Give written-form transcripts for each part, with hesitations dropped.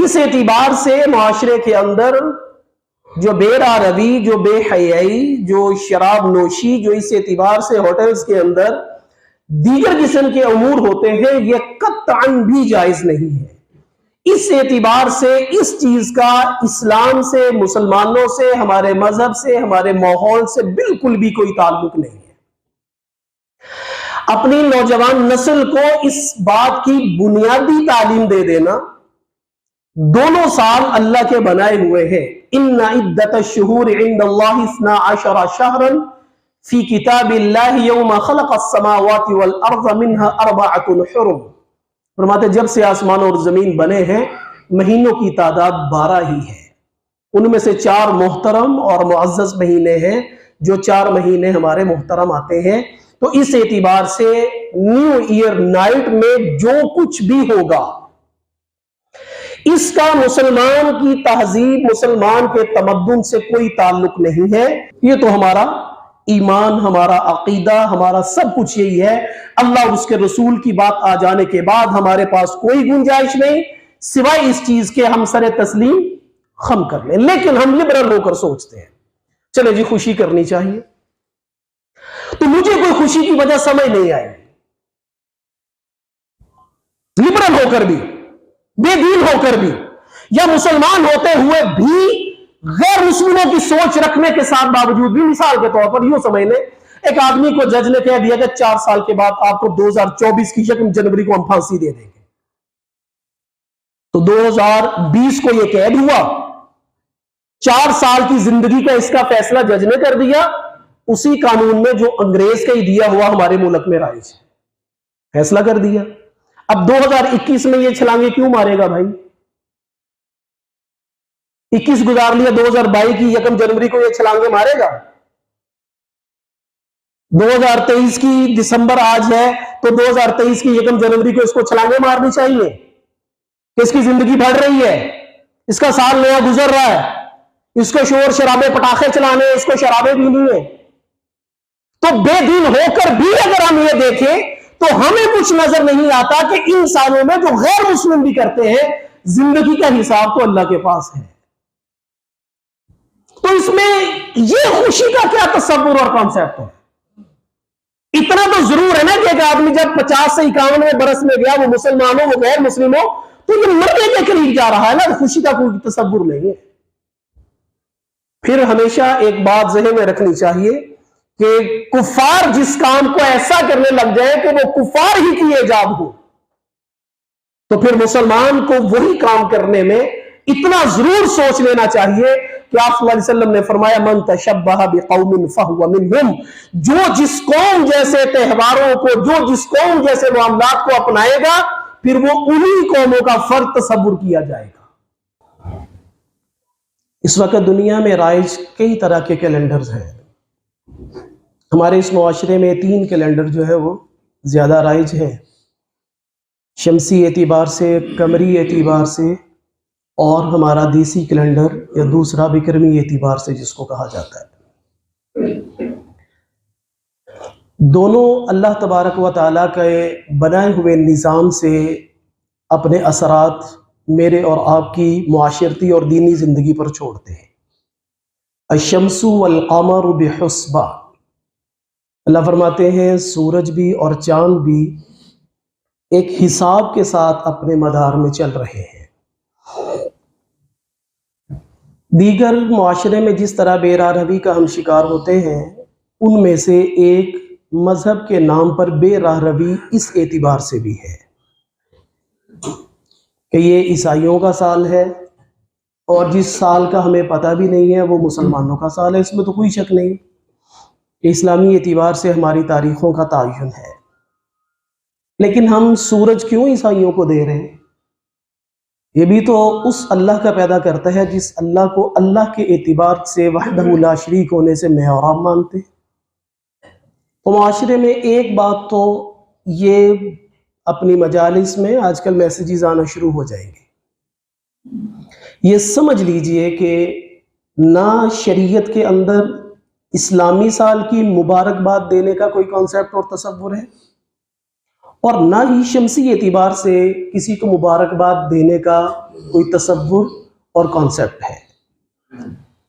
اس اعتبار سے معاشرے کے اندر جو بے راہ روی، جو بے حیائی، جو شراب نوشی، جو اس اعتبار سے ہوٹلز کے اندر دیگر قسم کے امور ہوتے ہیں، یہ قطعاً بھی جائز نہیں ہے۔ اس اعتبار سے اس چیز کا اسلام سے، مسلمانوں سے، ہمارے مذہب سے، ہمارے ماحول سے بالکل بھی کوئی تعلق نہیں ہے۔ اپنی نوجوان نسل کو اس بات کی بنیادی تعلیم دے دینا، دونوں سال اللہ کے بنائے ہوئے ہیں۔ ان عدت الشہور عند اللہ 12 شہرا فی کتاب اللہ یوم خلق السماوات والارض منها 4 حرم۔ فرماتے جب سے آسمان اور زمین بنے ہیں مہینوں کی تعداد 12 ہی ہے، ان میں سے 4 محترم اور معزز مہینے ہیں، جو 4 مہینے ہمارے محترم آتے ہیں۔ تو اس اعتبار سے نیو ایئر نائٹ میں جو کچھ بھی ہوگا اس کا مسلمان کی تہذیب، مسلمان کے تمدن سے کوئی تعلق نہیں ہے۔ یہ تو ہمارا ایمان، ہمارا عقیدہ، ہمارا سب کچھ یہی ہے۔ اللہ اور اس کے رسول کی بات آ جانے کے بعد ہمارے پاس کوئی گنجائش نہیں سوائے اس چیز کے ہم سر تسلیم خم کر لیں۔ لیکن ہم لبرل ہو کر سوچتے ہیں چلے جی خوشی کرنی چاہیے، تو مجھے کوئی خوشی کی وجہ سمجھ نہیں آئی۔ لبرل ہو کر بھی، بے دین ہو کر بھی، یا مسلمان ہوتے ہوئے بھی غیر مسلموں کی سوچ رکھنے کے ساتھ باوجود بھی، مثال کے طور پر یوں سمجھ لیں ایک آدمی کو جج نے کہہ دیا کہ 4 سال کے بعد آپ کو 2024 کی 1 جنوری کو ہم پھانسی دے دیں گے، تو 2020 کو یہ قید ہوا، 4 سال کی زندگی کا اس کا فیصلہ جج نے کر دیا، اسی قانون میں جو انگریز کا ہی دیا ہوا ہمارے ملک میں رائج ہے، فیصلہ کر دیا۔ اب 2021 میں یہ چھلانگے کیوں مارے گا بھائی؟ 21 گزار لیا، 2022 کی 1 جنوری کو یہ چھلانگے مارے گا؟ 2023 کی دسمبر آج ہے تو 2023 کی 1 جنوری کو اس کو چھلانگے مارنی چاہیے کہ اس کی زندگی بڑھ رہی ہے، اس کا سال نیا گزر رہا ہے، اس کو شور شرابے پٹاخے چلانے، اس کو شرابیں پینی ہے۔ تو بے دین ہو کر بھی اگر ہم یہ دیکھیں تو ہمیں کچھ نظر نہیں آتا کہ انسانوں میں جو غیر مسلم بھی کرتے ہیں زندگی کا حساب تو اللہ کے پاس ہے۔ تو اس میں یہ خوشی کا کیا تصور اور کانسیپٹ ہے؟ اتنا تو ضرور ہے نا کہ ایک آدمی جب 50 سے 51 برس میں گیا، وہ مسلمان ہو وہ غیر مسلم ہو، تو یہ مرنے کے قریب جا رہا ہے نا، خوشی کا کوئی تصور نہیں ہے۔ پھر ہمیشہ ایک بات ذہن میں رکھنی چاہیے کہ کفار جس کام کو ایسا کرنے لگ جائے کہ وہ کفار ہی کی ایجاد ہو، تو پھر مسلمان کو وہی کام کرنے میں اتنا ضرور سوچ لینا چاہیے کہ آپ صلی اللہ علیہ وسلم نے فرمایا من تشبہ بقوم فہو منہم، جو جس قوم جیسے تہواروں کو، جو جس قوم جیسے معاملات کو اپنائے گا پھر وہ انہی قوموں کا فرد تصور کیا جائے گا۔ اس وقت دنیا میں رائج کئی طرح کے کیلنڈرز ہیں۔ ہمارے اس معاشرے میں 3 کیلنڈر جو ہے وہ زیادہ رائج ہیں، شمسی اعتبار سے، قمری اعتبار سے، اور ہمارا دیسی کیلنڈر یا دوسرا وکرمی اعتبار سے جس کو کہا جاتا ہے۔ دونوں اللہ تبارک و تعالیٰ کے بنائے ہوئے نظام سے اپنے اثرات میرے اور آپ کی معاشرتی اور دینی زندگی پر چھوڑتے ہیں۔ الشمس والقمر بحسبہ، اللہ فرماتے ہیں سورج بھی اور چاند بھی ایک حساب کے ساتھ اپنے مدار میں چل رہے ہیں۔ دیگر معاشرے میں جس طرح بے راہ روی کا ہم شکار ہوتے ہیں، ان میں سے ایک مذہب کے نام پر بے راہ روی اس اعتبار سے بھی ہے کہ یہ عیسائیوں کا سال ہے، اور جس سال کا ہمیں پتہ بھی نہیں ہے وہ مسلمانوں کا سال ہے، اس میں تو کوئی شک نہیں کہ اسلامی اعتبار سے ہماری تاریخوں کا تعین ہے۔ لیکن ہم سورج کیوں عیسائیوں کو دے رہے ہیں؟ یہ بھی تو اس اللہ کا پیدا کرتا ہے جس اللہ کو اللہ کے اعتبار سے وحدہ لا شریک ہونے سے میں اور آپ مانتے ہیں۔ تو معاشرے میں ایک بات تو یہ اپنی مجالس میں آج کل میسیجز آنا شروع ہو جائیں گے، یہ سمجھ لیجئے کہ نہ شریعت کے اندر اسلامی سال کی مبارکباد دینے کا کوئی کانسیپٹ اور تصور ہے، اور نہ ہی شمسی اعتبار سے کسی کو مبارکباد دینے کا کوئی تصور اور کانسیپٹ ہے۔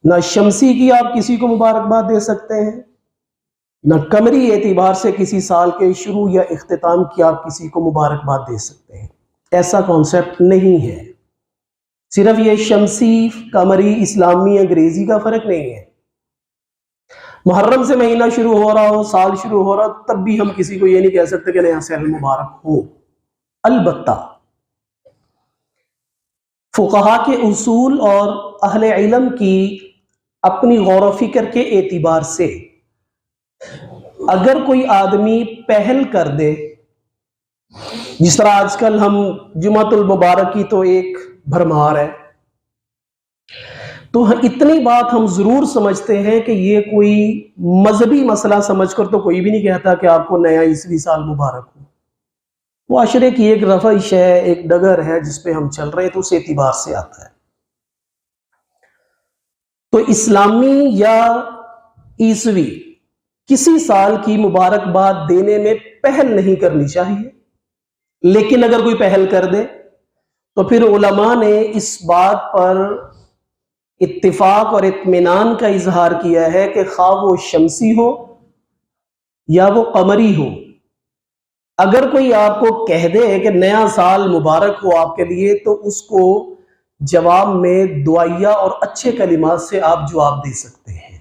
نہ شمسی کی آپ کسی کو مبارکباد دے سکتے ہیں، نہ قمری اعتبار سے کسی سال کے شروع یا اختتام کی آپ کسی کو مبارکباد دے سکتے ہیں۔ ایسا کانسیپٹ نہیں ہے۔ صرف یہ شمسی، قمری، اسلامی، انگریزی کا فرق نہیں ہے۔ محرم سے مہینہ شروع ہو رہا ہو، سال شروع ہو رہا ہو، تب بھی ہم کسی کو یہ نہیں کہہ سکتے کہ نیا سال مبارک ہو۔ البتہ فقہا کے اصول اور اہل علم کی اپنی غور و فکر کے اعتبار سے اگر کوئی آدمی پہل کر دے، جس طرح آج کل ہم جمعۃ المبارک کی تو ایک بھرمار ہے، تو اتنی بات ہم ضرور سمجھتے ہیں کہ یہ کوئی مذہبی مسئلہ سمجھ کر تو کوئی بھی نہیں کہتا کہ آپ کو نیا عیسوی سال مبارک ہو۔ معاشرے کی ایک روش ہے، ایک ڈگر ہے جس پہ ہم چل رہے ہیں، تو اس اعتبار سے آتا ہے۔ تو اسلامی یا عیسوی کسی سال کی مبارکباد دینے میں پہل نہیں کرنی چاہیے، لیکن اگر کوئی پہل کر دے تو پھر علماء نے اس بات پر اتفاق اور اطمینان کا اظہار کیا ہے کہ خواہ وہ شمسی ہو یا وہ قمری ہو، اگر کوئی آپ کو کہہ دے کہ نیا سال مبارک ہو آپ کے لیے، تو اس کو جواب میں دعائیہ اور اچھے کلمات سے آپ جواب دے سکتے ہیں۔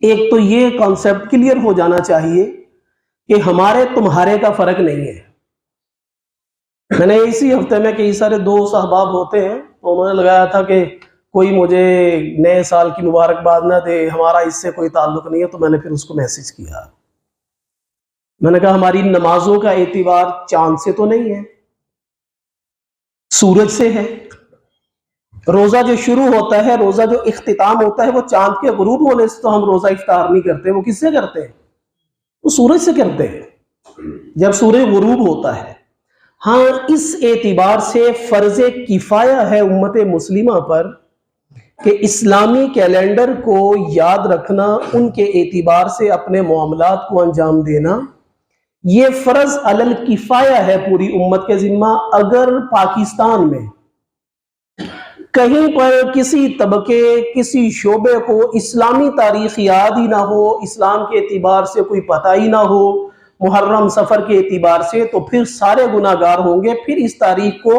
ایک تو یہ کانسیپٹ کلیئر ہو جانا چاہیے کہ ہمارے تمہارے کا فرق نہیں ہے۔ میں نے اسی ہفتے میں کئی سارے دوست احباب ہوتے ہیں، تو انہوں نے لگایا تھا کہ کوئی مجھے نئے سال کی مبارکباد نہ دے، ہمارا اس سے کوئی تعلق نہیں ہے۔ تو میں نے پھر اس کو میسج کیا، میں نے کہا ہماری نمازوں کا اعتبار چاند سے تو نہیں ہے، سورج سے ہے۔ روزہ جو شروع ہوتا ہے، روزہ جو اختتام ہوتا ہے، وہ چاند کے غروب ہونے سے تو ہم روزہ افطار نہیں کرتے۔ وہ کس سے کرتے ہیں؟ وہ سورج سے کرتے ہیں، جب سورج غروب ہوتا ہے۔ ہاں، اس اعتبار سے فرض کفایہ ہے امت مسلمہ پر کہ اسلامی کیلنڈر کو یاد رکھنا، ان کے اعتبار سے اپنے معاملات کو انجام دینا، یہ فرض علی الکفایہ ہے پوری امت کے ذمہ۔ اگر پاکستان میں کہیں پر کسی طبقے، کسی شعبے کو اسلامی تاریخ یاد ہی نہ ہو، اسلام کے اعتبار سے کوئی پتہ ہی نہ ہو، محرم سفر کے اعتبار سے، تو پھر سارے گناہ گار ہوں گے۔ پھر اس تاریخ کو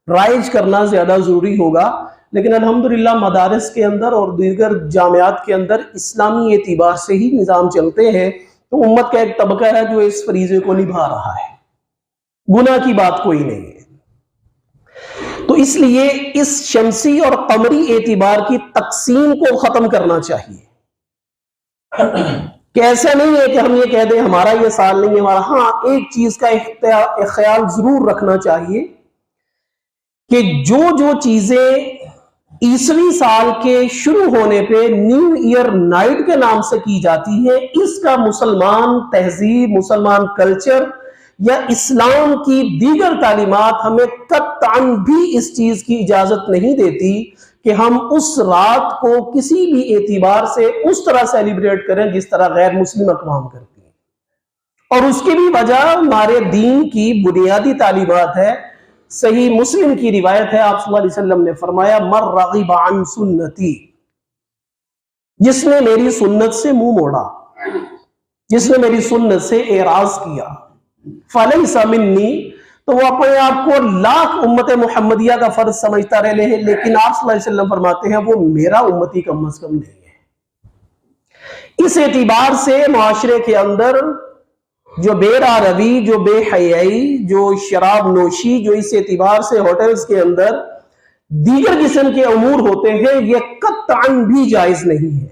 رائج کرنا زیادہ ضروری ہوگا۔ لیکن الحمدللہ مدارس کے اندر اور دیگر جامعات کے اندر اسلامی اعتبار سے ہی نظام چلتے ہیں، تو امت کا ایک طبقہ ہے جو اس فریضے کو نبھا رہا ہے، گناہ کی بات کوئی نہیں ہے۔ تو اس لیے اس شمسی اور قمری اعتبار کی تقسیم کو ختم کرنا چاہیے کہ ایسا نہیں ہے کہ ہم یہ کہہ دیں ہمارا یہ سال نہیں ہے ہمارا۔ ہاں، ایک چیز کا خیال ضرور رکھنا چاہیے کہ جو چیزیں عیسوی سال کے شروع ہونے پہ نیو ایئر نائٹ کے نام سے کی جاتی ہے، اس کا مسلمان تہذیب، مسلمان کلچر یا اسلام کی دیگر تعلیمات ہمیں قطعاً بھی اس چیز کی اجازت نہیں دیتی کہ ہم اس رات کو کسی بھی اعتبار سے اس طرح سیلیبریٹ کریں جس طرح غیر مسلم اقوام کرتی ہیں۔ اور اس کی بھی وجہ ہمارے دین کی بنیادی تعلیمات ہے۔ صحیح مسلم کی روایت ہے، آپ صلی اللہ علیہ وسلم نے فرمایا من رغب عن سنتی، جس نے میری سنت سے منہ موڑا، جس نے میری سنت سے اعراض کیا، فلیس منی، تو وہ اپنے آپ کو لاکھ امت محمدیہ کا فرض سمجھتا رہے، لیکن آپ صلی اللہ علیہ وسلم فرماتے ہیں وہ میرا امتی کم از کم نہیں ہے۔ اس اعتبار سے معاشرے کے اندر جو بے روی، جو بے حیائی، جو شراب نوشی، جو اس اعتبار سے ہوٹلز کے اندر دیگر قسم کے امور ہوتے ہیں، یہ قطعاً بھی جائز نہیں ہے۔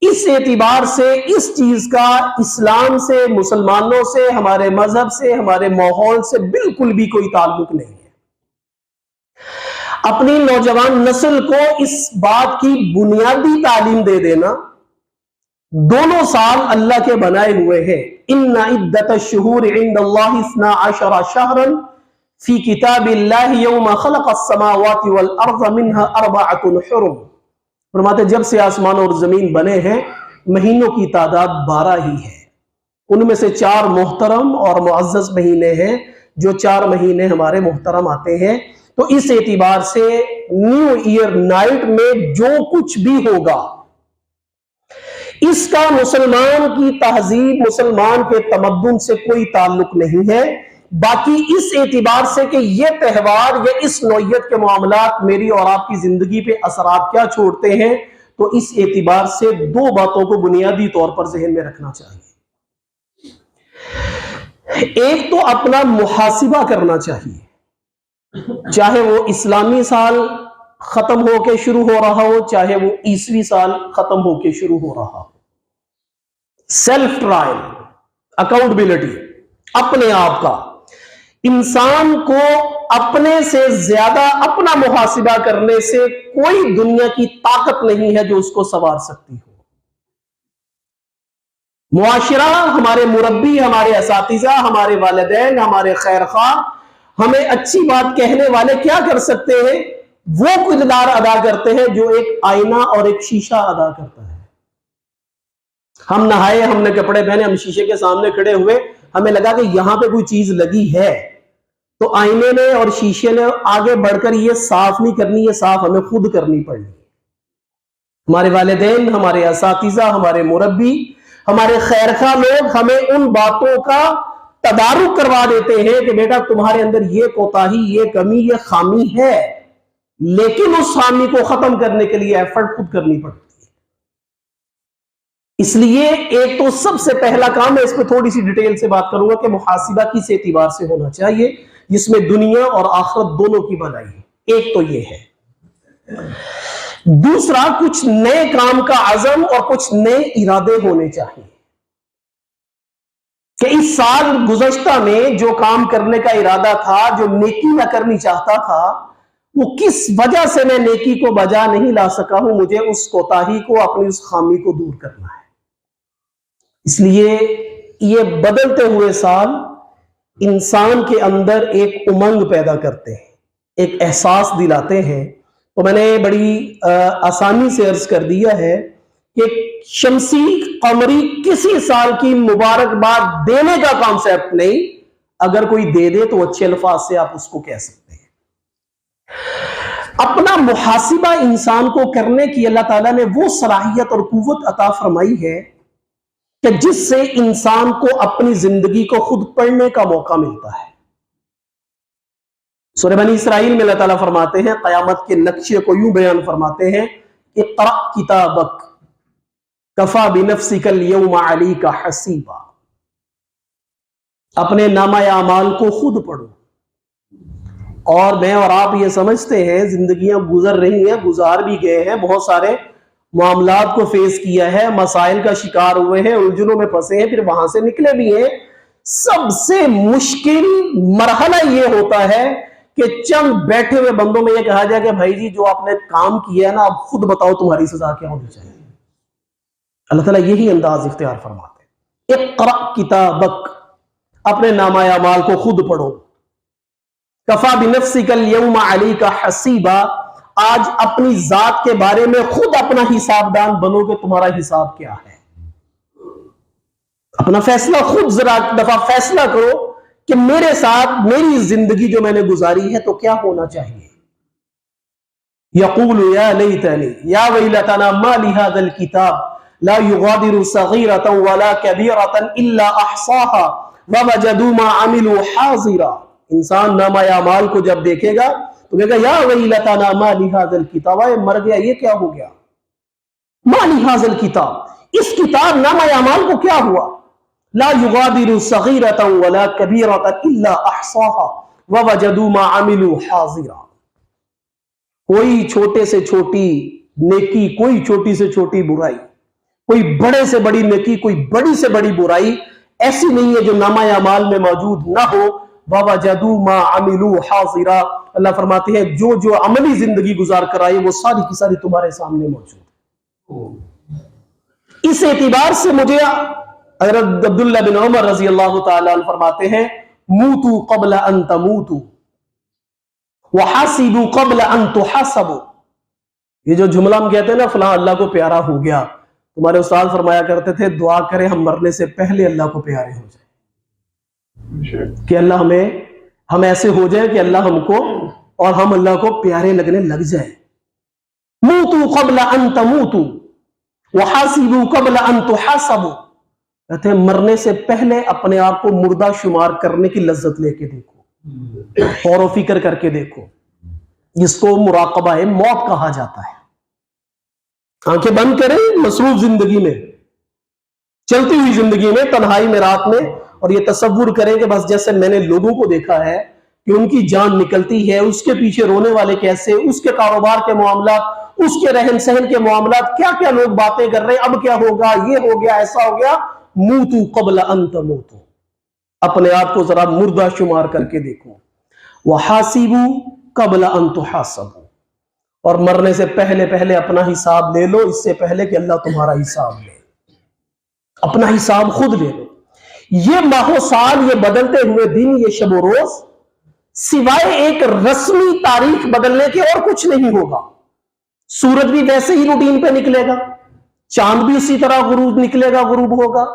اس اعتبار سے اس چیز کا اسلام سے، مسلمانوں سے، ہمارے مذہب سے، ہمارے ماحول سے بالکل بھی کوئی تعلق نہیں ہے۔ اپنی نوجوان نسل کو اس بات کی بنیادی تعلیم دے دینا، دونوں سال اللہ کے بنائے ہوئے ہیں۔ ان عدت الشہور عند اللہ 12 شہرا فی کتاب اللہ یوم خلق السماوات والارض منها 4 حرم، فرماتے جب سے آسمان اور زمین بنے ہیں مہینوں کی تعداد 12 ہی ہے۔ ان میں سے 4 محترم اور معزز مہینے ہیں، جو 4 مہینے ہمارے محترم آتے ہیں۔ تو اس اعتبار سے نیو ایئر نائٹ میں جو کچھ بھی ہوگا اس کا مسلمان کی تہذیب، مسلمان کے تمدن سے کوئی تعلق نہیں ہے۔ باقی اس اعتبار سے کہ یہ تہوار یا اس نوعیت کے معاملات میری اور آپ کی زندگی پہ اثرات کیا چھوڑتے ہیں، تو اس اعتبار سے 2 باتوں کو بنیادی طور پر ذہن میں رکھنا چاہیے۔ ایک تو اپنا محاسبہ کرنا چاہیے، چاہے وہ اسلامی سال ختم ہو کے شروع ہو رہا ہو، چاہے وہ عیسوی سال ختم ہو کے شروع ہو رہا ہو۔ سیلف ٹرائل، اکاؤنٹبلٹی، اپنے آپ کا۔ انسان کو اپنے سے زیادہ اپنا محاسبہ کرنے سے کوئی دنیا کی طاقت نہیں ہے جو اس کو سنوار سکتی ہو۔ معاشرہ، ہمارے مربی، ہمارے اساتذہ، ہمارے والدین، ہمارے خیر خواہ، ہمیں اچھی بات کہنے والے کیا کر سکتے ہیں؟ وہ کردار ادا کرتے ہیں جو ایک آئینہ اور ایک شیشہ ادا کرتا ہے۔ ہم نہائے، ہم نے کپڑے پہنے، ہم شیشے کے سامنے کھڑے ہوئے، ہمیں لگا کہ یہاں پہ کوئی چیز لگی ہے، تو آئینے نے اور شیشے نے آگے بڑھ کر یہ صاف نہیں کرنی، یہ صاف ہمیں خود کرنی پڑی۔ ہمارے والدین، ہمارے اساتذہ، ہمارے مربی، ہمارے خیرخواہ لوگ ہمیں ان باتوں کا تدارک کروا دیتے ہیں کہ بیٹا تمہارے اندر یہ کوتاہی، یہ کمی، یہ خامی ہے، لیکن اس خامی کو ختم کرنے کے لیے ایفرٹ خود کرنی پڑتی ہے۔ اس لیے ایک تو سب سے پہلا کام، میں اس پہ تھوڑی سی ڈیٹیل سے بات کروں گا کہ محاسبہ کس اعتبار سے ہونا چاہیے جس میں دنیا اور آخرت دونوں کی بھلائی ہے۔ ایک تو یہ ہے۔ دوسرا، کچھ نئے کام کا عزم اور کچھ نئے ارادے ہونے چاہیے کہ اس سال گزشتہ میں جو کام کرنے کا ارادہ تھا، جو نیکی میں کرنی چاہتا تھا، وہ کس وجہ سے میں نیکی کو بجا نہیں لا سکا ہوں، مجھے اس کوتاہی کو، اپنی اس خامی کو دور کرنا ہے۔ اس لیے یہ بدلتے ہوئے سال انسان کے اندر ایک امنگ پیدا کرتے ہیں، ایک احساس دلاتے ہیں۔ تو میں نے بڑی آسانی سے عرض کر دیا ہے کہ شمسی قمری کسی سال کی مبارکباد دینے کا کانسیپٹ نہیں، اگر کوئی دے دے تو اچھے الفاظ سے آپ اس کو کہہ سکتے ہیں۔ اپنا محاسبہ انسان کو کرنے کی اللہ تعالیٰ نے وہ صلاحیت اور قوت عطا فرمائی ہے کہ جس سے انسان کو اپنی زندگی کو خود پڑھنے کا موقع ملتا ہے۔ سورہ بنی اسرائیل میں اللہ تعالیٰ فرماتے ہیں، قیامت کے نقشے کو یوں بیان فرماتے ہیں، اقرأ کتابک کفی بنفسک اليوم علیک حسیبا، اپنے نامہ اعمال کو خود پڑھو۔ اور میں اور آپ یہ سمجھتے ہیں زندگیاں گزر رہی ہیں، گزار بھی گئے ہیں، بہت سارے معاملات کو فیس کیا ہے، مسائل کا شکار ہوئے ہیں، الجھنوں میں پھنسے ہیں، پھر وہاں سے نکلے بھی ہیں۔ سب سے مشکل مرحلہ یہ ہوتا ہے کہ چند بیٹھے ہوئے بندوں میں یہ کہا جائے کہ بھائی جی جو آپ نے کام کیا ہے نا، اب خود بتاؤ تمہاری سزا کیا ہونی چاہیے۔ اللہ تعالیٰ یہی انداز اختیار فرماتے ہیں، اقرأ کتابک، اپنے نامہ اعمال کو خود پڑھو۔ کفی بنفسک اليوم علیک حسیبا، آج اپنی ذات کے بارے میں خود اپنا حساب دان بنو کہ تمہارا حساب کیا ہے۔ اپنا فیصلہ خود ذرا دفعہ فیصلہ کرو کہ میرے ساتھ میری زندگی جو میں نے گزاری ہے تو کیا ہونا چاہیے۔ یقول یا لیتنی یا ویلتنا ما لهذا الكتاب لا يغادر صغیرۃ ولا کبیرۃ الا احصاها ووجدوا ما عملوا حاضرا۔ انسان نامہ اعمال کو جب دیکھے گا تو کہے گا یا ویلتنا ما لهذا الكتاب، مر گیا یہ کیا ہو گیا، ما لهذا الكتاب، اس کتاب نامہ اعمال کو کیا ہوا، لا يغادر صغیرۃ ولا کبیرۃ الا احصاها ووجدوا ما عملوا حاضرا۔ کوئی چھوٹے سے چھوٹی نیکی، کوئی چھوٹی سے چھوٹی برائی، کوئی بڑے سے بڑی نیکی، کوئی بڑی سے بڑی برائی ایسی نہیں ہے جو نامہ اعمال میں موجود نہ ہو۔ وَوَجَدُوا مَا عَمِلُوا حَاضِرًا، اللہ فرماتے ہیں جو جو عملی زندگی گزار کر آئی وہ ساری کی ساری تمہارے سامنے موجود۔ اس اعتبار سے مجھے حضرت عبداللہ بن عمر رضی اللہ تعالیٰ عنہ فرماتے ہیں، موتوا قبل ان تموتوا وحاسبوا قبل ان تحاسبوا۔ یہ جو جملہ ہم کہتے ہیں نا فلاں اللہ کو پیارا ہو گیا، تمہارے استاد فرمایا کرتے تھے دعا کریں ہم مرنے سے پہلے اللہ کو پیارے ہو جائیں، کہ اللہ ہم ایسے ہو جائیں کہ اللہ ہم کو اور ہم اللہ کو پیارے لگنے لگ جائیں۔ موتوا قبل ان تموتوا وحاسبوا قبل ان تحاسبوا، کہتے ہیں مرنے سے پہلے اپنے آپ کو مردہ شمار کرنے کی لذت لے کے دیکھو، غور و فکر کر کے دیکھو، جس کو مراقبہ موت کہا جاتا ہے۔ آنکھیں بند کریں مصروف زندگی میں، چلتی ہوئی زندگی میں، تنہائی میں، رات میں، اور یہ تصور کریں کہ بس جیسے میں نے لوگوں کو دیکھا ہے کہ ان کی جان نکلتی ہے، اس کے پیچھے رونے والے کیسے، اس کے کاروبار کے معاملات، اس کے رہن سہن کے معاملات، کیا کیا لوگ باتیں کر رہے ہیں، اب کیا ہوگا، یہ ہو گیا، ایسا ہو گیا۔ موتوا قبل ان تموتوا، اپنے آپ کو ذرا مردہ شمار کر کے دیکھو۔ وحاسبوا قبل ان تحاسبوا، اور مرنے سے پہلے پہلے اپنا حساب لے لو، اس سے پہلے کہ اللہ تمہارا حساب لے، اپنا حساب خود لے لو۔ یہ ماہ و سال، یہ بدلتے ہوئے دن، یہ شب و روز، سوائے ایک رسمی تاریخ بدلنے کے اور کچھ نہیں ہوگا۔ سورج بھی ویسے ہی روٹین پہ نکلے گا، چاند بھی اسی طرح غروب نکلے گا، غروب ہوگا،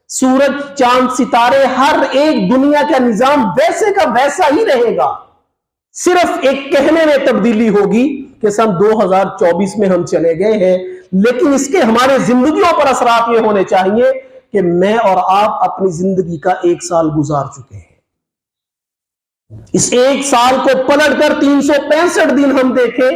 سورج، چاند، ستارے، ہر ایک دنیا کا نظام ویسے کا ویسا ہی رہے گا۔ صرف ایک کہنے میں تبدیلی ہوگی کہ سن 2024 میں ہم چلے گئے ہیں، لیکن اس کے ہمارے زندگیوں پر اثرات یہ ہونے چاہیے کہ میں اور آپ اپنی زندگی کا 1 سال گزار چکے ہیں۔ اس 1 سال کو پلٹ کر 365 دن ہم دیکھیں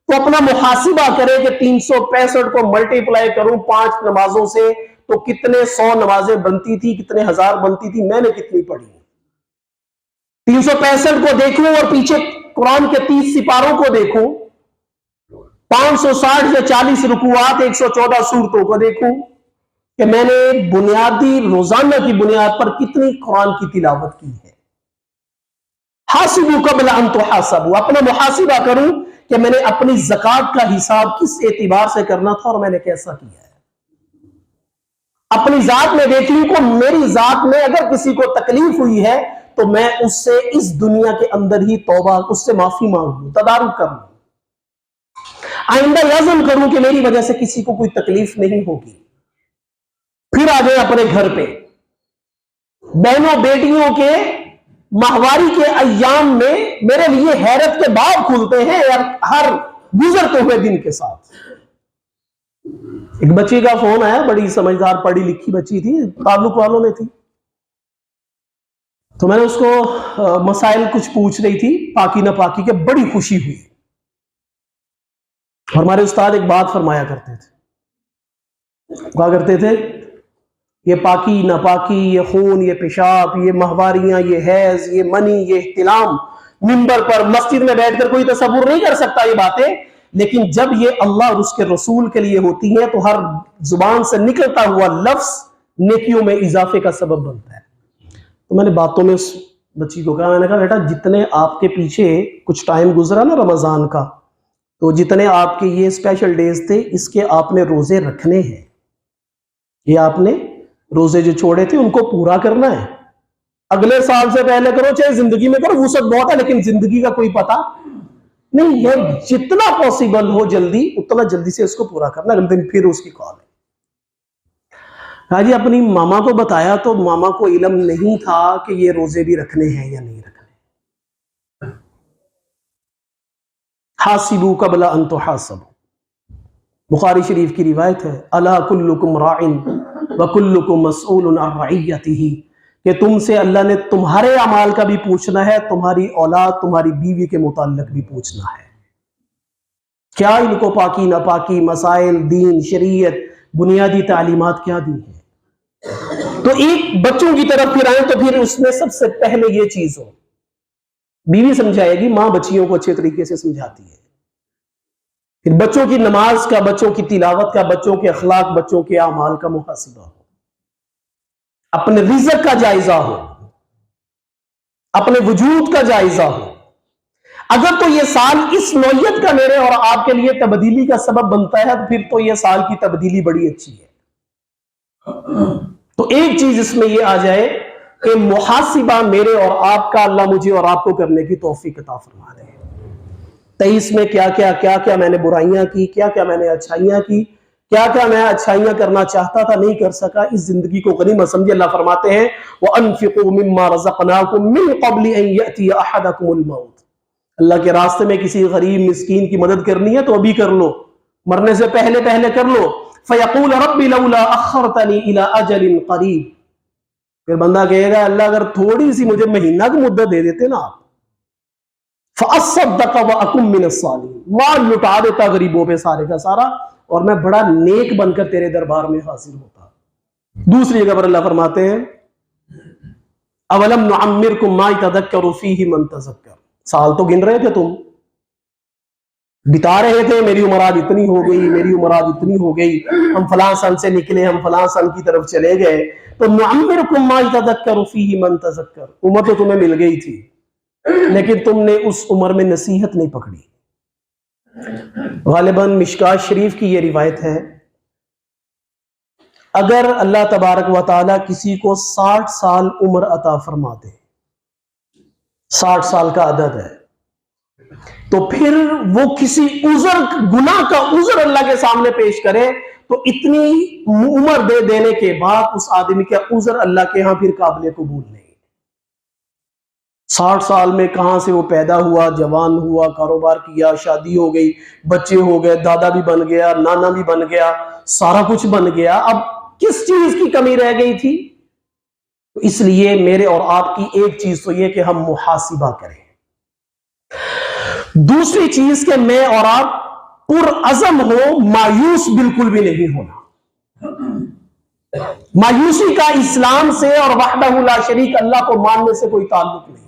تو اپنا محاسبہ کریں کہ 365 کو ملٹیپلائی کروں 5 نمازوں سے تو کتنے 100 نمازیں بنتی تھی، کتنے ہزار بنتی تھی، میں نے کتنی پڑھی۔ 365 کو دیکھوں اور پیچھے قرآن کے 30 سپاروں کو دیکھوں، 560 یا 40 رکوعات، 114 سورتوں کو دیکھوں کہ میں نے بنیادی روزانہ کی بنیاد پر کتنی قرآن کی تلاوت کی ہے۔ حاسبوا قبل ان تحاسبوا، اپنا محاسبہ کروں کہ میں نے اپنی زکوٰۃ کا حساب کس اعتبار سے کرنا تھا اور میں نے کیسا کیا ہے۔ اپنی ذات میں دیکھ لوں کہ میری ذات میں اگر کسی کو تکلیف ہوئی ہے تو میں اس سے اس دنیا کے اندر ہی توبہ، اس سے معافی مانگوں، تدارک کروں، آئندہ عزم کروں کہ میری وجہ سے کسی کو کوئی تکلیف نہیں ہوگی۔ پھر آ گئے اپنے گھر پہ، بہنوں بیٹیوں کے ماہواری کے ایام میں میرے لیے حیرت کے باب کھلتے ہیں ہر گزرتے ہوئے دن کے ساتھ۔ ایک بچی کا فون آیا، بڑی سمجھدار پڑھی لکھی بچی تھی، تعلق والوں میں تھی، تو میں نے اس کو مسائل کچھ پوچھ رہی تھی پاکی نہ پاکی کے، بڑی خوشی ہوئی۔ اور ہمارے استاد ایک بات فرمایا کرتے تھے، کہا کرتے تھے یہ پاکی ناپاکی، یہ خون، یہ پیشاب، یہ ماہواریاں، یہ حیض، یہ منی، یہ احتلام، منبر پر مسجد میں بیٹھ کر کوئی تصور نہیں کر سکتا یہ باتیں، لیکن جب یہ اللہ اور اس کے رسول کے لیے ہوتی ہیں تو ہر زبان سے نکلتا ہوا لفظ نیکیوں میں اضافے کا سبب بنتا ہے۔ تو میں نے باتوں میں اس بچی کو کہا، میں نے کہا بیٹا جتنے آپ کے پیچھے کچھ ٹائم گزرا نا رمضان کا، تو جتنے آپ کے یہ اسپیشل ڈیز تھے اس کے آپ نے روزے رکھنے ہیں، یہ آپ نے روزے جو چھوڑے تھے ان کو پورا کرنا ہے۔ اگلے سال سے پہلے کرو چاہے زندگی میں کرو، وسعت بہت ہے، لیکن زندگی کا کوئی پتہ نہیں ہے، جتنا پاسبل ہو جلدی اتنا جلدی سے اس کو پورا کرنا۔ اگلے دن پھر اس کی کال ہے، ہاں جی اپنی ماما کو بتایا تو ماما کو علم نہیں تھا کہ یہ روزے بھی رکھنے ہیں یا نہیں رکھنے۔ حاسبوا قبل ان تحاسبوا، بخاری شریف کی روایت ہے، الا کلکم راع وکلکم مسئول عن رعیتہ، کہ تم سے اللہ نے تمہارے اعمال کا بھی پوچھنا ہے، تمہاری اولاد، تمہاری بیوی کے متعلق بھی پوچھنا ہے۔ کیا ان کو پاکی ناپاکی، مسائل، دین، شریعت، بنیادی تعلیمات کیا دی ہیں؟ تو ایک بچوں کی طرف پھر آئیں تو پھر اس میں سب سے پہلے یہ چیز ہو، بیوی سمجھائے گی، ماں بچیوں کو اچھے طریقے سے سمجھاتی ہے، پھر بچوں کی نماز کا، بچوں کی تلاوت کا، بچوں کے اخلاق، بچوں کے اعمال کا محاسبہ ہو، اپنے رزق کا جائزہ ہو، اپنے وجود کا جائزہ ہو۔ اگر تو یہ سال اس نوعیت کا میرے اور آپ کے لیے تبدیلی کا سبب بنتا ہے تو پھر تو یہ سال کی تبدیلی بڑی اچھی ہے۔ تو ایک چیز اس میں یہ آ جائے کہ محاسبہ میرے اور آپ کا اللہ مجھے اور آپ کو کرنے کی توفیق عطا فرما دے۔ 23 میں کیا کیا میں نے برائیاں کی، کیا میں نے اچھائیاں کی، کیا کیا میں اچھائیاں کرنا چاہتا تھا نہیں کر سکا، اس زندگی کو غنیمت سمجھے۔ اللہ فرماتے ہیں وَأَنفِقُوا مِمَّا رَزَقْنَاكُم مِّن قَبْلِ أَن يَأْتِيَ أَحَدَكُمُ الْمَوْتُ، اللہ کے راستے میں کسی غریب مسکین کی مدد کرنی ہے تو ابھی کر لو، مرنے سے پہلے پہلے کر لو۔ فَيَقُولَ رَبِّ لَوْلَا أَخَّرْتَنِي إِلَىٰ أَجَلٍ قَرِيبٍ، پھر بندہ کہے گا اللہ اگر تھوڑی سی مجھے مہینہ کی مدت دے دیتے نا آپ، فَأَصَّدَّقَ وَأَكُن مِّنَ الصَّالِحِينَ، مال لٹا دیتا غریبوں پہ سارے کا سارا، اور میں بڑا نیک بن کر تیرے دربار میں حاضر ہوتا۔ دوسری جگہ پر اللہ فرماتے ہیں اَوَلَمْ نُعَمِّرْكُم مَّا يَتَذَكَّرُ فِيهِ مَن تَذَكَّرَ، سال تو گن رہے تھے تم، بتا رہے تھے میری عمر آج اتنی ہو گئی، میری عمر آج اتنی ہو گئی، ہم فلاں سن سے نکلے، ہم فلاں سن کی طرف چلے گئے، تو نُعَمِّرْكُم مَّا يَتَذَكَّرُ فِيهِ مَن تَذَكَّرَ، عمر تو تمہیں مل گئی تھی لیکن تم نے اس عمر میں نصیحت نہیں پکڑی۔ غالباً مشکات شریف کی یہ روایت ہے، اگر اللہ تبارک و تعالیٰ کسی کو 60 سال عمر عطا فرما دے، 60 سال کا عدد ہے، تو پھر وہ کسی عذر گناہ کا عذر اللہ کے سامنے پیش کرے تو اتنی عمر دے دینے کے بعد اس آدمی کا عذر اللہ کے ہاں پھر قابل قبول نہیں۔ 60 سال میں کہاں سے وہ پیدا ہوا، جوان ہوا، کاروبار کیا، شادی ہو گئی، بچے ہو گئے، دادا بھی بن گیا، نانا بھی بن گیا، سارا کچھ بن گیا، اب کس چیز کی کمی رہ گئی تھی؟ تو اس لیے میرے اور آپ کی ایک چیز تو یہ کہ ہم محاسبہ کریں، دوسری چیز کہ میں اور آپ پرعزم ہو، مایوس بالکل بھی نہیں ہونا۔ مایوسی کا اسلام سے اور وحدہ لا شریک اللہ کو ماننے سے کوئی تعلق نہیں ہے۔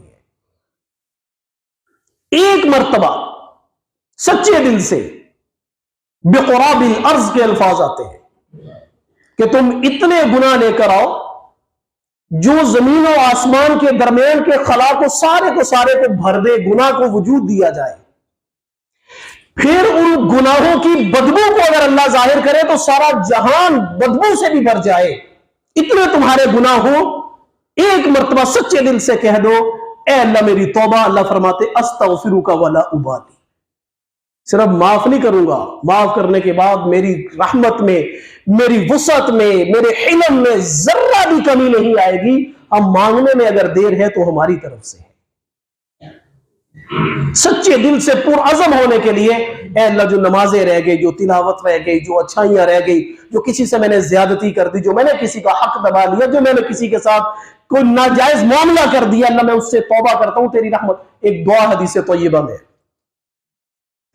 ایک مرتبہ سچے دل سے بقراب الارض کے الفاظ آتے ہیں کہ تم اتنے گناہ لے کر آؤ جو زمین و آسمان کے درمیان کے خلا کو سارے کو بھر دے، گناہ کو وجود دیا جائے، پھر ان گناہوں کی بدبو کو اگر اللہ ظاہر کرے تو سارا جہان بدبو سے بھی بھر جائے، اتنے تمہارے گناہ ہو، ایک مرتبہ سچے دل سے کہہ دو اے اللہ میری توبہ۔ اللہ فرماتے استغفرک ولا ابالی، صرف معاف نہیں کروں گا، معاف کرنے کے بعد میری رحمت میں، میری وسعت میں، میرے حلم میں ذرہ بھی کمی نہیں آئے گی، ہم مانگنے میں اگر دیر ہے تو ہماری طرف سے ہے۔ سچے دل سے پرعزم ہونے کے لیے اے اللہ جو نمازیں رہ گئی، جو تلاوت رہ گئی، جو اچھائیاں رہ گئی، جو کسی سے میں نے زیادتی کر دی، جو میں نے کسی کا حق دبا لیا، جو میں نے کسی کے ساتھ کوئی ناجائز معاملہ کر دیا، اللہ میں اس سے توبہ کرتا ہوں، تیری رحمت۔ ایک دعا حدیث طیبہ میں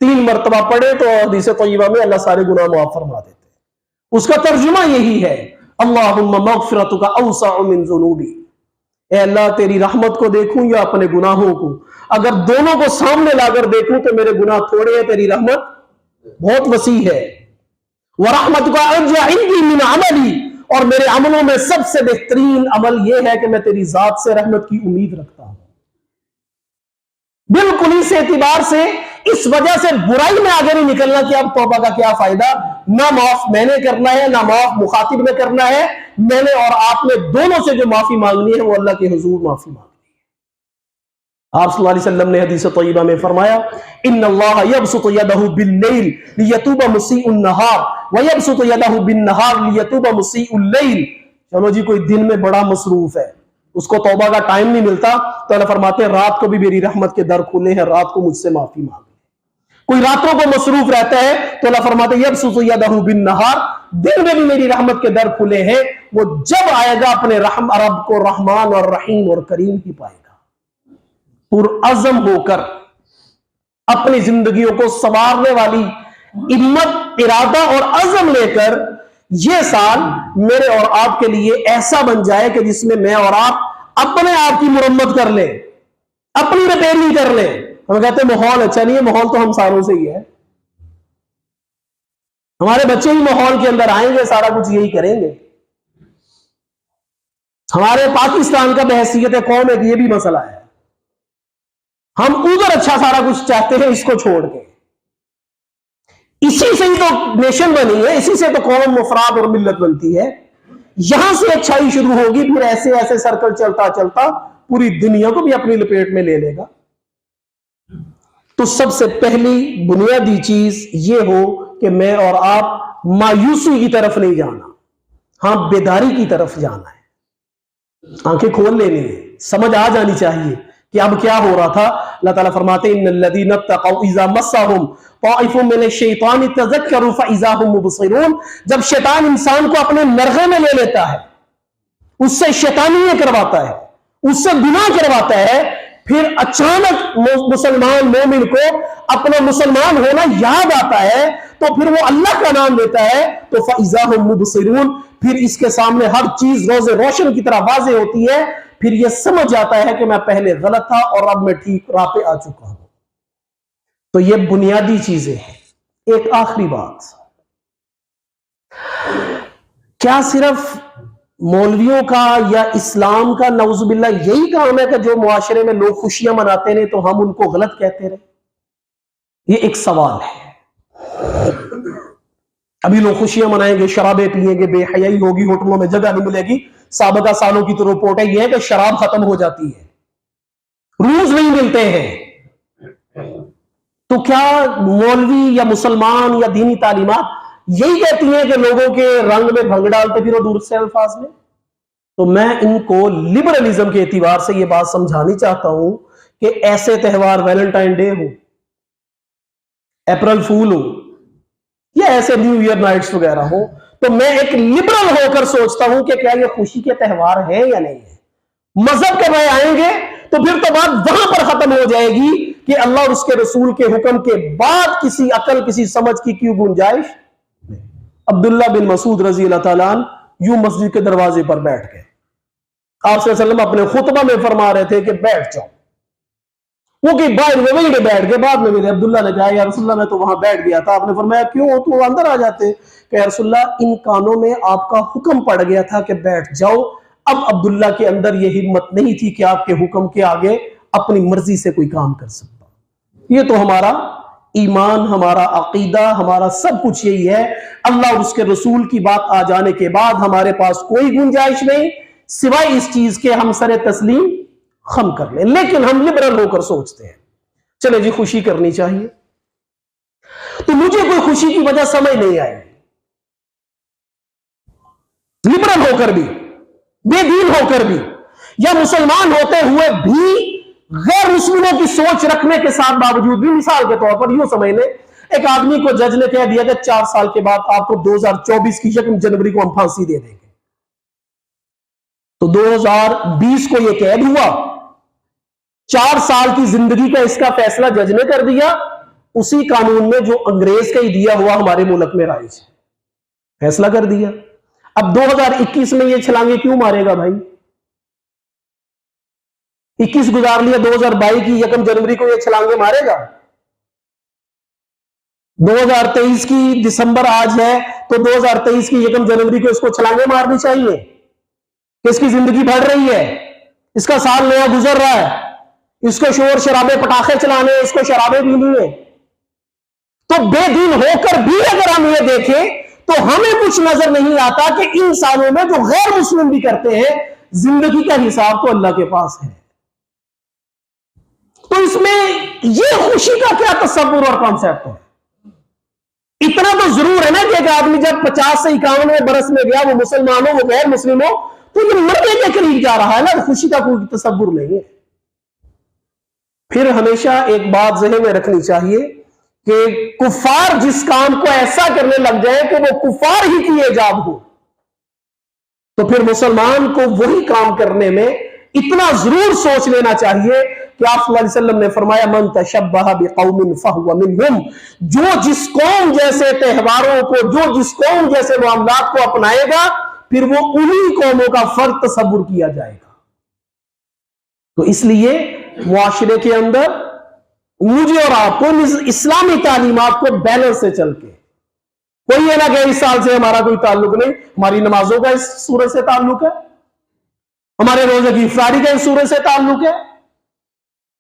3 مرتبہ پڑھے تو حدیث طیبہ میں اللہ سارے گناہ معاف فرما دیتے ہیں۔ اس کا ترجمہ یہی ہے اللہم مغفرتک اوسع من ذنوبی، اے اللہ تیری رحمت کو دیکھوں یا اپنے گناہوں کو، اگر دونوں کو سامنے لا کر دیکھوں تو میرے گناہ تھوڑے ہیں، تیری رحمت بہت وسیع ہے۔ وَرَحْمَتُكَ أَرْجَعُ عِنْدِي مِنْ عَمَلِي، اور میرے عملوں میں سب سے بہترین عمل یہ ہے کہ میں تیری ذات سے رحمت کی امید رکھتا ہوں۔ بالکل اس اعتبار سے، اس وجہ سے برائی میں آگے نہیں نکلنا کہ اب توبہ کا کیا فائدہ، نہ معاف میں نے کرنا ہے، نہ معاف مخاطب نے کرنا ہے، میں نے اور آپ نے دونوں سے جو معافی مانگنی ہے وہ اللہ کے حضور معافی مانگنی ہے۔ آپ صلی اللہ علیہ وسلم نے حدیث طیبہ میں فرمایا ان اللہ یبسط یدہ باللیل لیتوب مسیء النہار ویبسط یدہ بالنہار لیتوب مسیء اللیل، چلو جی کوئی دن میں بڑا مصروف ہے، اس کو توبہ کا ٹائم نہیں ملتا، تو اللہ فرماتے ہیں رات کو بھی میری رحمت کے در کھلے ہیں، رات کو مجھ سے معافی مانگ۔ کوئی راتوں کو مصروف رہتا ہے تو اللہ فرماتے ہیں یبسط یدہ بالنہار، دن میں بھی میری رحمت کے در کھلے ہیں، وہ جب آئے گا اپنے رب کو رحمان اور رحیم اور کریم ہی پائے گا۔ پرعزم ہو کر اپنی زندگیوں کو سنوارنے والی ہمت، ارادہ اور عزم لے کر یہ سال میرے اور آپ کے لیے ایسا بن جائے کہ جس میں میں اور آپ اپنے آپ کی مرمت کر لیں، اپنی ریپیئرنگ کر لیں۔ ہم کہتے ہیں ماحول اچھا نہیں ہے، ماحول تو ہم ساروں سے ہی ہے، ہمارے بچے ہی ماحول کے اندر آئیں گے، سارا کچھ یہی کریں گے۔ ہمارے پاکستان کا بحیثیت قوم ایک یہ بھی مسئلہ ہے، ہم ادھر اچھا سارا کچھ چاہتے ہیں اس کو چھوڑ کے، اسی سے ہی تو نیشن بنی ہے، اسی سے تو قوم، مفراد اور ملت بنتی ہے، یہاں سے اچھائی شروع ہوگی، پھر ایسے ایسے سرکل چلتا چلتا پوری دنیا کو بھی اپنی لپیٹ میں لے لے گا۔ تو سب سے پہلی بنیادی چیز یہ ہو کہ میں اور آپ مایوسی کی طرف نہیں جانا، ہاں بیداری کی طرف جانا ہے، آنکھیں کھول لینی ہے، سمجھ آ جانی چاہیے کہ اب کیا ہو رہا تھا۔ اللہ تعالیٰ فرماتے ہیں ان الذین اتقوا اذا مسهم طائف من الشیطان تذکروا فاذا هم مبصرون، جب شیطان انسان کو اپنے نرغے میں لے لیتا ہے، اس سے شیطانیاں کرواتا ہے، اس سے گناہ کرواتا ہے، پھر اچانک مسلمان مومن کو اپنا مسلمان ہونا یاد آتا ہے تو پھر وہ اللہ کا نام لیتا ہے تو فَإِذَا هُمْ مُبْصِرُونَ، پھر اس کے سامنے ہر چیز روز روشن کی طرح واضح ہوتی ہے، پھر یہ سمجھ جاتا ہے کہ میں پہلے غلط تھا اور اب میں ٹھیک راہ پہ آ چکا ہوں۔ تو یہ بنیادی چیزیں ہیں۔ ایک آخری بات، کیا صرف مولویوں کا یا اسلام کا نعوذ باللہ یہی کام ہے کہ جو معاشرے میں لوگ خوشیاں مناتے رہے تو ہم ان کو غلط کہتے رہے؟ یہ ایک سوال ہے۔ ابھی لوگ خوشیاں منائیں گے، شرابیں پیئیں گے، بے حیائی ہوگی، ہوٹلوں میں جگہ نہیں ملے گی، سابقہ سالوں کی تو رپورٹ ہے یہ ہے کہ شراب ختم ہو جاتی ہے، روز نہیں ملتے ہیں۔ تو کیا مولوی یا مسلمان یا دینی تعلیمات یہی کہتی ہیں کہ لوگوں کے رنگ میں بھنگ ڈالتے پھر وہ دور سے الفاظ میں؟ تو میں ان کو لبرلزم کے اعتبار سے یہ بات سمجھانی چاہتا ہوں کہ ایسے تہوار ویلنٹائن ڈے ہو، اپریل فول ہو، یا ایسے نیو ایئر نائٹس وغیرہ ہو، تو میں ایک لبرل ہو کر سوچتا ہوں کہ کیا یہ خوشی کے تہوار ہیں یا نہیں ہے۔ مذہب کے میں آئیں گے تو پھر تو بات وہاں پر ختم ہو جائے گی کہ اللہ اور اس کے رسول کے حکم کے بعد کسی عقل کسی سمجھ کی کیوں گنجائش۔ عبداللہ بن مسعود رضی اللہ تعالیٰ عنہ یوں مسجد کے دروازے پر بیٹھ گئے، آپ صلی اللہ علیہ وسلم اپنے خطبہ میں فرما رہے تھے کہ بیٹھ جاؤ، وہ کہ باہر میں وہیں پہ بیٹھ گئے۔ بعد میں میرے عبداللہ نے کہا یا رسول اللہ میں تو وہاں بیٹھ گیا تھا۔ آپ نے فرمایا کیوں؟ تو اندر آ جاتے کہ یا رسول اللہ ان کانوں میں آپ کا حکم پڑ گیا تھا کہ بیٹھ جاؤ۔ اب عبداللہ کے اندر یہ ہمت نہیں تھی کہ آپ کے حکم کے آگے اپنی مرضی سے کوئی کام کر سکتا۔ یہ تو ہمارا ایمان، ہمارا عقیدہ، ہمارا سب کچھ یہی ہے۔ اللہ اور اس کے رسول کی بات آ جانے کے بعد ہمارے پاس کوئی گنجائش نہیں سوائے اس چیز کے ہم سر تسلیم خم کر لیں، لیکن ہم لبرل ہو کر سوچتے ہیں چلے جی خوشی کرنی چاہیے۔ تو مجھے کوئی خوشی کی وجہ سمجھ نہیں آئی، لبرل ہو کر بھی، بے دین ہو کر بھی، یا مسلمان ہوتے ہوئے بھی غیر مسلموں کی سوچ رکھنے کے ساتھ باوجود بھی، مثال کے طور پر یوں سمجھ لیں ایک آدمی کو جج نے کہہ دیا کہ 4 سال کے بعد آپ کو 2024 کی 1 جنوری کو ہم پھانسی دے دیں گے، تو 2020 کو یہ قید ہوا، 4 سال کی زندگی کا اس کا فیصلہ جج نے کر دیا، اسی قانون میں جو انگریز کا ہی دیا ہوا ہمارے ملک میں رائج ہے، فیصلہ کر دیا۔ اب 2021 میں یہ چھلانگے کیوں مارے گا بھائی؟ 21 گزار لیا، 2022 کی 1 جنوری کو یہ چھلانگے مارے گا؟ 2023 کی دسمبر آج ہے تو 2023 کی 1 جنوری کو اس کو چھلانگے مارنی چاہیے کہ اس کی زندگی بڑھ رہی ہے، اس کا سال نیا گزر رہا ہے، اس کو شور شرابے پٹاخے چلانے، اس کو شرابیں پینی ہے۔ تو بے دین ہو کر بھی اگر ہم یہ دیکھیں تو ہمیں کچھ نظر نہیں آتا کہ ان سالوں میں جو غیر مسلم بھی کرتے ہیں زندگی کا حساب تو اللہ کے پاس ہے۔ تو اس میں یہ خوشی کا کیا تصور اور کانسیپٹ ہے؟ اتنا تو ضرور ہے نا کہ ایک آدمی جب 50 سے 51 برس میں گیا، وہ مسلمان ہو وہ غیر مسلم ہو، تو یہ مرنے کے قریب جا رہا ہے نا، خوشی کا کوئی تصور نہیں ہے۔ پھر ہمیشہ ایک بات ذہن میں رکھنی چاہیے کہ کفار جس کام کو ایسا کرنے لگ جائے کہ وہ کفار ہی کی ایجاد ہو، تو پھر مسلمان کو وہی کام کرنے میں اتنا ضرور سوچ لینا چاہیے کہ آپ صلی اللہ علیہ وسلم نے فرمایا من تشبہ بقوم فہو منہم، جو جس قوم جیسے تہواروں کو، جو جس قوم جیسے معاملات کو اپنائے گا پھر وہ انہی قوموں کا فرد تصور کیا جائے گا۔ تو اس لیے معاشرے کے اندر مجھے اور آپ کو اسلامی تعلیمات کو بیلنس سے چل کے، کوئی یہ نہ کہ اس سال سے ہمارا کوئی تعلق نہیں، ہماری نمازوں کا اس سورج سے تعلق ہے، ہمارے روزے کی افطاری کا اس سورج سے تعلق ہے۔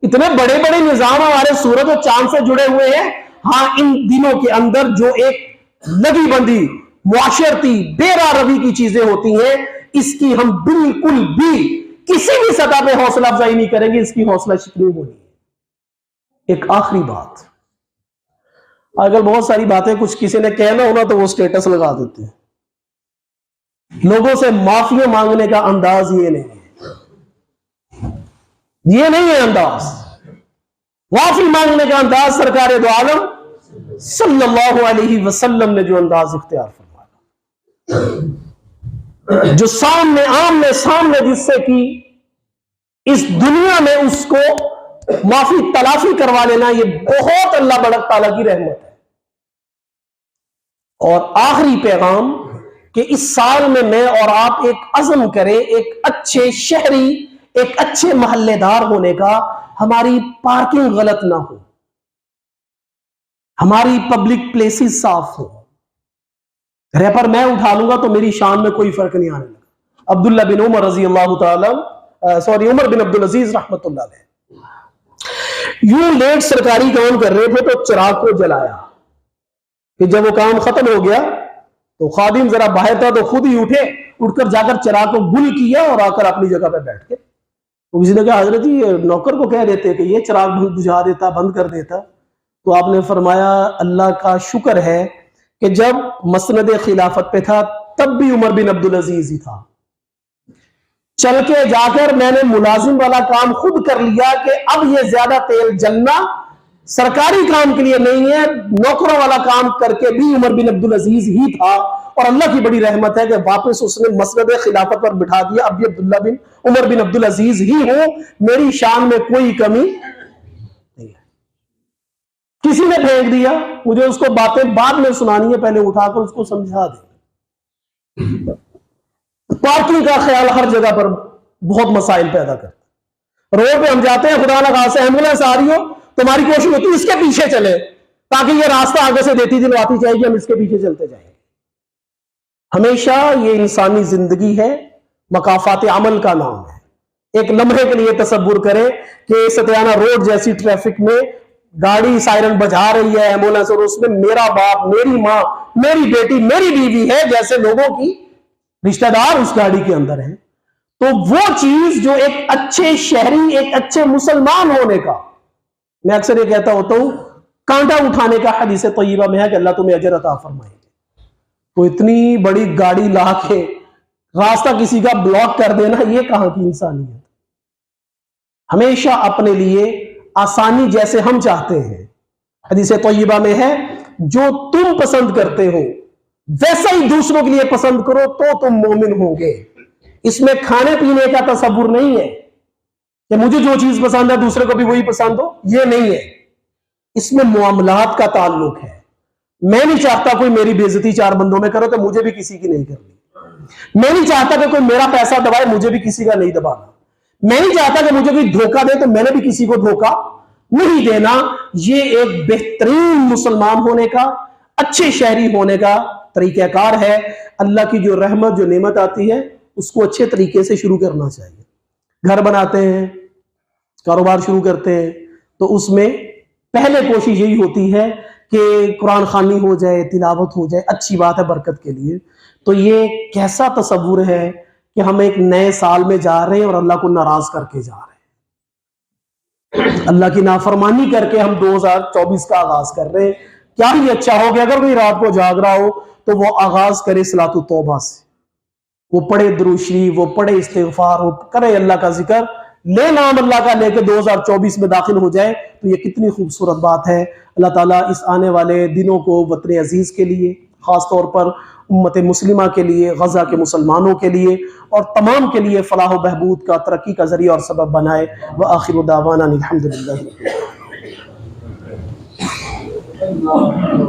اتنے بڑے بڑے نظام ہمارے سورج اور چاند سے جڑے ہوئے ہیں، ہاں ان دنوں کے اندر جو ایک لگی بندی معاشرتی بے راہ روی کی چیزیں ہوتی ہیں، اس کی ہم بالکل بھی کسی بھی سطح پہ حوصلہ افزائی نہیں کریں گے، اس کی حوصلہ شکنی ہونی ہے۔ ایک آخری بات، آج کل بہت ساری باتیں کچھ کسی نے کہنا ہونا تو وہ اسٹیٹس لگا دیتے ہیں. لوگوں سے معافی مانگنے کا انداز یہ نہیں ہے، یہ نہیں ہے انداز. معافی مانگنے کا انداز سرکار دو عالم صلی اللہ علیہ وسلم نے جو انداز اختیار فرمایا، جو سامنے جس سے کی اس دنیا میں اس کو معافی تلافی کروا لینا، یہ بہت اللہ بڑک تعالیٰ کی رحمت ہے. اور آخری پیغام کہ اس سال میں اور آپ ایک عزم کریں ایک اچھے شہری، ایک اچھے محلے دار ہونے کا. ہماری پارکنگ غلط نہ ہو، ہماری پبلک پلیسز صاف ہو. ریپر میں اٹھا لوں گا تو میری شان میں کوئی فرق نہیں آنے لگا. عبداللہ بن عمر رضی اللہ تعالی عمر بن عبدالعزیز رحمت اللہ علیہ یوں لیٹ سرکاری کام کر رہے تھے تو چراغ کو جلایا کہ جب وہ کام ختم ہو گیا تو خادم ذرا باہر تھا تو خود ہی اٹھ کر جا کر چراغ کو گل کیا اور آ کر اپنی جگہ پہ بیٹھ کے. تو کسی نے کہا حضرت جی نوکر کو کہہ دیتے کہ یہ چراغ بجھا دیتا، بند کر دیتا. تو آپ نے فرمایا اللہ کا شکر ہے کہ جب مسند خلافت پہ تھا تب بھی عمر بن عبدالعزیز ہی تھا. چل کے جا کر میں نے ملازم والا کام خود کر لیا کہ اب یہ زیادہ تیل جلنا سرکاری کام کے لیے نہیں ہے، نوکروں والا کام کر کے بھی عمر بن عبدالعزیز ہی تھا. اور اللہ کی بڑی رحمت ہے کہ واپس اس نے مسند خلافت پر بٹھا دیا. اب بھی عبداللہ بن عمر بن عبدالعزیز ہی ہوں، میری شان میں کوئی کمی نہیں ہے. کسی نے پھینک دیا، مجھے اس کو باتیں بعد میں سنانی ہے، پہلے اٹھا کر اس کو سمجھا دیں. پارکنگ کا خیال ہر جگہ پر بہت مسائل پیدا کرتا ہے. روڈ پہ ہم جاتے ہیں، خدا نہ خاصہ ایمبولینس آ رہی ہو، تمہاری کوشش ہوتی ہے اس کے پیچھے چلے تاکہ یہ راستہ آگے سے دیتی دلواتی جائے گی، ہم اس کے پیچھے چلتے جائیں گے. ہمیشہ یہ انسانی زندگی ہے، مکافات عمل کا نام ہے. ایک لمحے کے لیے تصور کریں کہ ستیانہ روڈ جیسی ٹریفک میں گاڑی سائرن بجا رہی ہے ایمبولینس، اور اس میں میرا باپ، میری ماں، میری بیٹی، میری بیوی ہے جیسے لوگوں کی رشتہ دار اس گاڑی کے اندر ہیں. تو وہ چیز جو ایک اچھے شہری، ایک اچھے مسلمان ہونے کا، میں اکثر یہ کہتا ہوتا ہوں کانٹا اٹھانے کا حدیث طیبہ میں ہے کہ اللہ تمہیں اجر عطا فرمائے گے. تو اتنی بڑی گاڑی لا کے راستہ کسی کا بلاک کر دینا، یہ کہاں کی انسانیت. ہمیشہ اپنے لیے آسانی جیسے ہم چاہتے ہیں، حدیث طیبہ میں ہے جو تم پسند کرتے ہو ویسا ہی دوسروں کے لیے پسند کرو تو تم مومن ہوں گے. اس میں کھانے پینے کا تصور نہیں ہے کہ مجھے جو چیز پسند ہے دوسرے کو بھی وہی پسند ہو، یہ نہیں ہے. اس میں معاملات کا تعلق ہے. میں نہیں چاہتا کوئی میری بے عزتی چار بندوں میں کرو تو مجھے بھی کسی کی نہیں کرنی. میں نہیں چاہتا کہ کوئی میرا پیسہ دبائے، مجھے بھی کسی کا نہیں دبانا. میں نہیں چاہتا کہ مجھے کوئی دھوکہ دے تو میں نے بھی کسی کو دھوکہ نہیں دینا. یہ ایک بہترین مسلمان ہونے کا، اچھے شہری ہونے کا طریقہ کار ہے. اللہ کی جو رحمت، جو نعمت آتی ہے اس کو اچھے طریقے سے شروع کرنا چاہیے. گھر بناتے ہیں، کاروبار شروع کرتے ہیں تو اس میں پہلے کوشش یہی ہوتی ہے کہ قرآن خوانی ہو جائے، تلاوت ہو جائے. اچھی بات ہے برکت کے لیے. تو یہ کیسا تصور ہے کہ ہم ایک نئے سال میں جا رہے ہیں اور اللہ کو ناراض کر کے جا رہے ہیں، اللہ کی نافرمانی کر کے ہم 2024 کا آغاز کر رہے ہیں. کیا ہی اچھا ہو گیا اگر کوئی رات کو جاگ رہا ہو تو وہ آغاز کرے صلاۃ التوبہ سے، وہ پڑھے درود شریف، وہ پڑھے استغفار، وہ کرے اللہ کا ذکر، لے نام اللہ کا لے کے 2024 میں داخل ہو جائے. تو یہ کتنی خوبصورت بات ہے. اللہ تعالیٰ اس آنے والے دنوں کو وطن عزیز کے لیے، خاص طور پر امت مسلمہ کے لیے، غزہ کے مسلمانوں کے لیے اور تمام کے لیے فلاح و بہبود کا، ترقی کا ذریعہ اور سبب بنائے. وآخر دعوانا الحمدللہ.